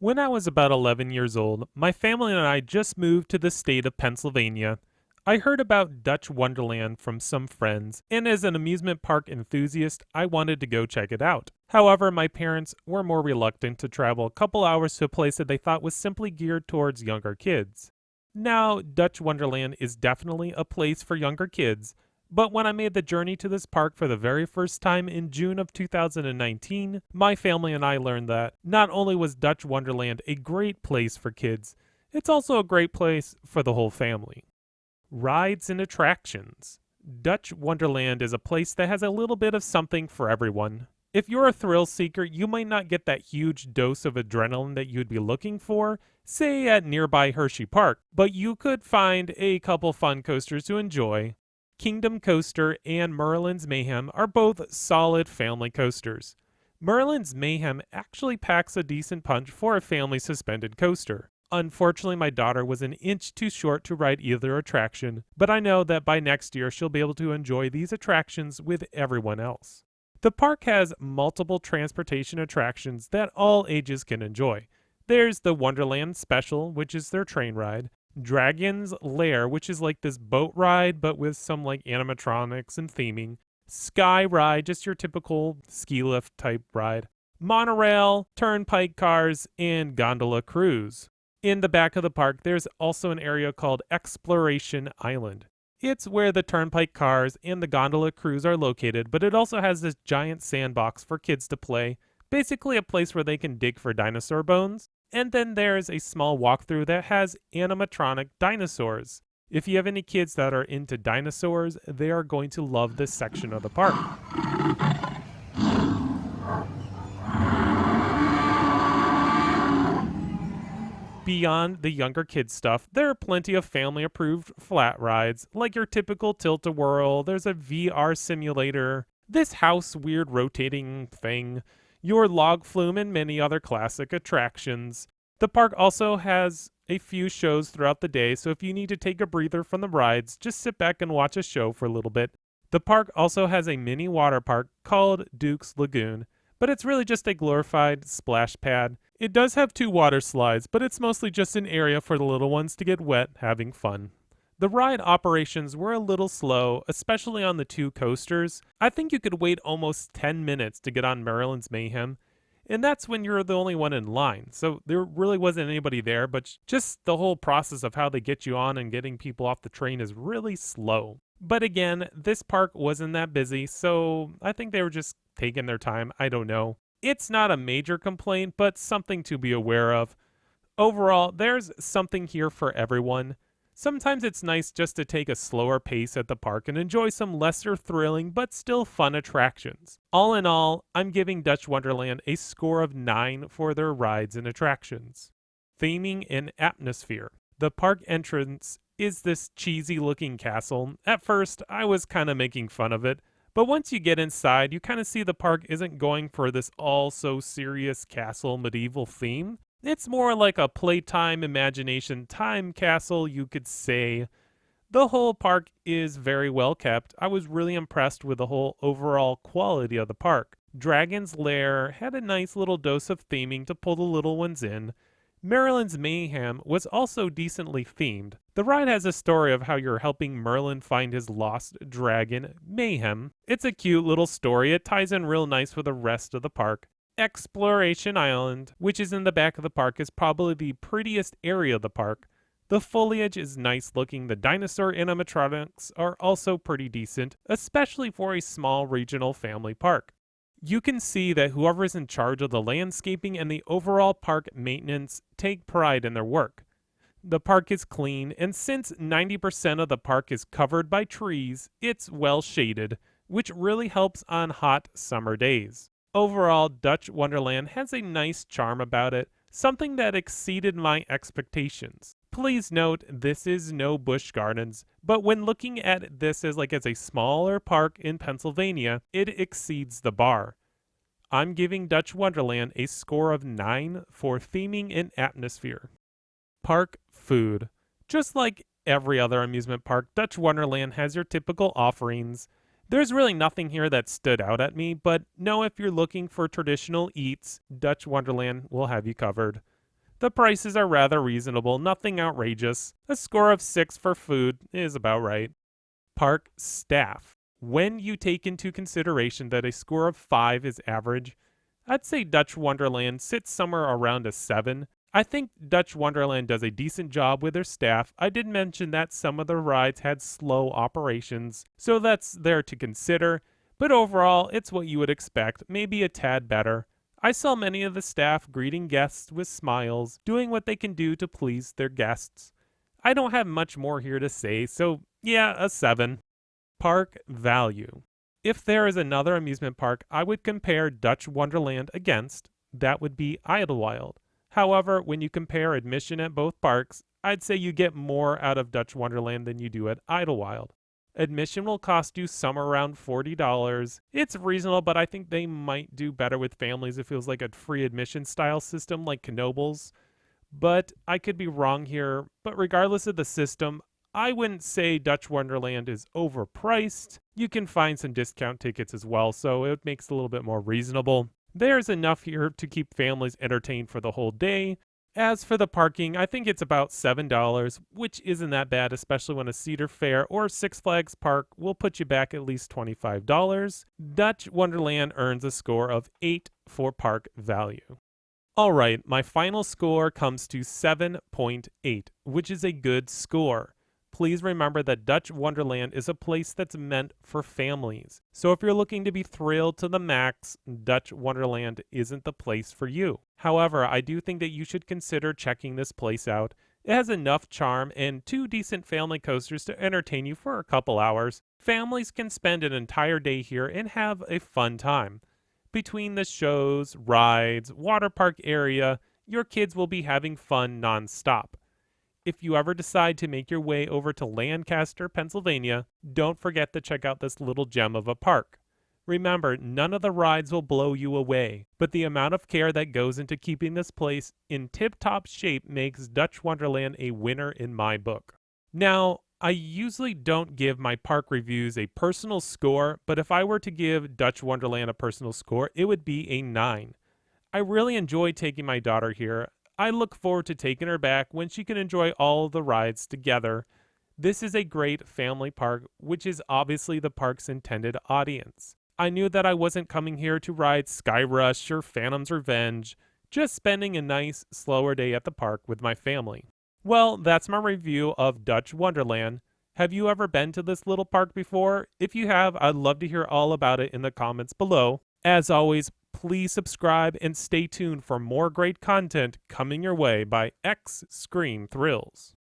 When I was about 11 years old, my family and I just moved to the state of Pennsylvania. I heard about Dutch Wonderland from some friends, and as an amusement park enthusiast, I wanted to go check it out. However, my parents were more reluctant to travel a couple hours to a place that they thought was simply geared towards younger kids. Now, Dutch Wonderland is definitely a place for younger kids, but when I made the journey to this park for the very first time in June of 2019, my family and I learned that not only was Dutch Wonderland a great place for kids, it's also a great place for the whole family. Rides and attractions. Dutch Wonderland is a place that has a little bit of something for everyone. If you're a thrill seeker, you might not get that huge dose of adrenaline that you'd be looking for, say at nearby Hersheypark, but you could find a couple fun coasters to enjoy. Kingdom Coaster and Merlin's Mayhem are both solid family coasters. Merlin's Mayhem actually packs a decent punch for a family suspended coaster. Unfortunately, my daughter was an inch too short to ride either attraction, but I know that by next year she'll be able to enjoy these attractions with everyone else. The park has multiple transportation attractions that all ages can enjoy. There's the Wonderland Special, which is their train ride, Dragon's Lair, which is like this boat ride but with some like animatronics and theming, Sky Ride, just your typical ski lift type ride, monorail, turnpike cars, and gondola cruise. In the back of the park, there's also an area called Exploration Island. It's where the turnpike cars and the gondola cruise are located, but it also has this giant sandbox for kids to play, basically a place where they can dig for dinosaur bones. And then there's a small walkthrough that has animatronic dinosaurs. If you have any kids that are into dinosaurs, they are going to love this section of the park. Beyond the younger kids stuff, there are plenty of family-approved flat rides, like your typical Tilt-A-Whirl, there's a VR simulator, this house weird rotating thing, your log flume, and many other classic attractions. The park also has a few shows throughout the day, so if you need to take a breather from the rides, just sit back and watch a show for a little bit. The park also has a mini water park called Duke's Lagoon, but it's really just a glorified splash pad. It does have 2 water slides, but it's mostly just an area for the little ones to get wet having fun. The ride operations were a little slow, especially on the 2 coasters. I think you could wait almost 10 minutes to get on Merlin's Mayhem, and that's when you're the only one in line. So there really wasn't anybody there, but just the whole process of how they get you on and getting people off the train is really slow. But again, this park wasn't that busy, so I think they were just taking their time. I don't know. It's not a major complaint, but something to be aware of. Overall, there's something here for everyone. Sometimes it's nice just to take a slower pace at the park and enjoy some lesser thrilling but still fun attractions. All in all, I'm giving Dutch Wonderland a score of 9 for their rides and attractions. Theming and atmosphere. The park entrance is this cheesy looking castle. At first, I was kind of making fun of it, but once you get inside, you kind of see the park isn't going for this all so serious castle medieval theme. It's more like a playtime imagination time castle, you could say. The whole park is very well kept. I was really impressed with the whole overall quality of the park. Dragon's Lair had a nice little dose of theming to pull the little ones in. Merlin's Mayhem was also decently themed. The ride has a story of how you're helping Merlin find his lost dragon, Mayhem. It's a cute little story. It ties in real nice with the rest of the park. Exploration Island, which is in the back of the park, is probably the prettiest area of the park. The foliage is nice looking. The dinosaur animatronics are also pretty decent, especially for a small regional family park. You can see that whoever is in charge of the landscaping and the overall park maintenance take pride in their work. The park is clean, and since 90% of the park is covered by trees, it's well shaded, which really helps on hot summer days. Overall, Dutch Wonderland has a nice charm about it, something that exceeded my expectations. Please note, this is no Busch Gardens, but when looking at this as a smaller park in Pennsylvania, it exceeds the bar. I'm giving Dutch Wonderland a score of 9 for theming and atmosphere. Park food. Just like every other amusement park, Dutch Wonderland has your typical offerings. There's really nothing here that stood out at me, but know if you're looking for traditional eats, Dutch Wonderland will have you covered. The prices are rather reasonable, nothing outrageous. A score of 6 for food is about right. Park staff. When you take into consideration that a score of 5 is average, I'd say Dutch Wonderland sits somewhere around a 7. I think Dutch Wonderland does a decent job with their staff. I did mention that some of the rides had slow operations, so that's there to consider, but overall, it's what you would expect, maybe a tad better. I saw many of the staff greeting guests with smiles, doing what they can do to please their guests. I don't have much more here to say, so yeah, a 7. Park value. If there is another amusement park I would compare Dutch Wonderland against, that would be Idlewild. However, when you compare admission at both parks, I'd say you get more out of Dutch Wonderland than you do at Idlewild. Admission will cost you somewhere around $40. It's reasonable, but I think they might do better with families if it was like a free admission style system like Knoebels. But I could be wrong here. But regardless of the system, I wouldn't say Dutch Wonderland is overpriced. You can find some discount tickets as well, so it makes it a little bit more reasonable. There's enough here to keep families entertained for the whole day. As for the parking, I think it's about $7, which isn't that bad, especially when a Cedar Fair or Six Flags Park will put you back at least $25. Dutch Wonderland earns a score of 8 for park value. Alright, my final score comes to 7.8, which is a good score. Please remember that Dutch Wonderland is a place that's meant for families. So if you're looking to be thrilled to the max, Dutch Wonderland isn't the place for you. However, I do think that you should consider checking this place out. It has enough charm and 2 decent family coasters to entertain you for a couple hours. Families can spend an entire day here and have a fun time. Between the shows, rides, water park area, your kids will be having fun non-stop. If you ever decide to make your way over to Lancaster, Pennsylvania, don't forget to check out this little gem of a park. Remember, none of the rides will blow you away, but the amount of care that goes into keeping this place in tip-top shape makes Dutch Wonderland a winner in my book. Now, I usually don't give my park reviews a personal score, but if I were to give Dutch Wonderland a personal score, it would be a 9. I really enjoy taking my daughter here. I look forward to taking her back when she can enjoy all of the rides together. This is a great family park, which is obviously the park's intended audience. I knew that I wasn't coming here to ride Sky Rush or Phantom's Revenge, just spending a nice, slower day at the park with my family. Well, that's my review of Dutch Wonderland. Have you ever been to this little park before? If you have, I'd love to hear all about it in the comments below. As always, please subscribe and stay tuned for more great content coming your way by XscreamThrills.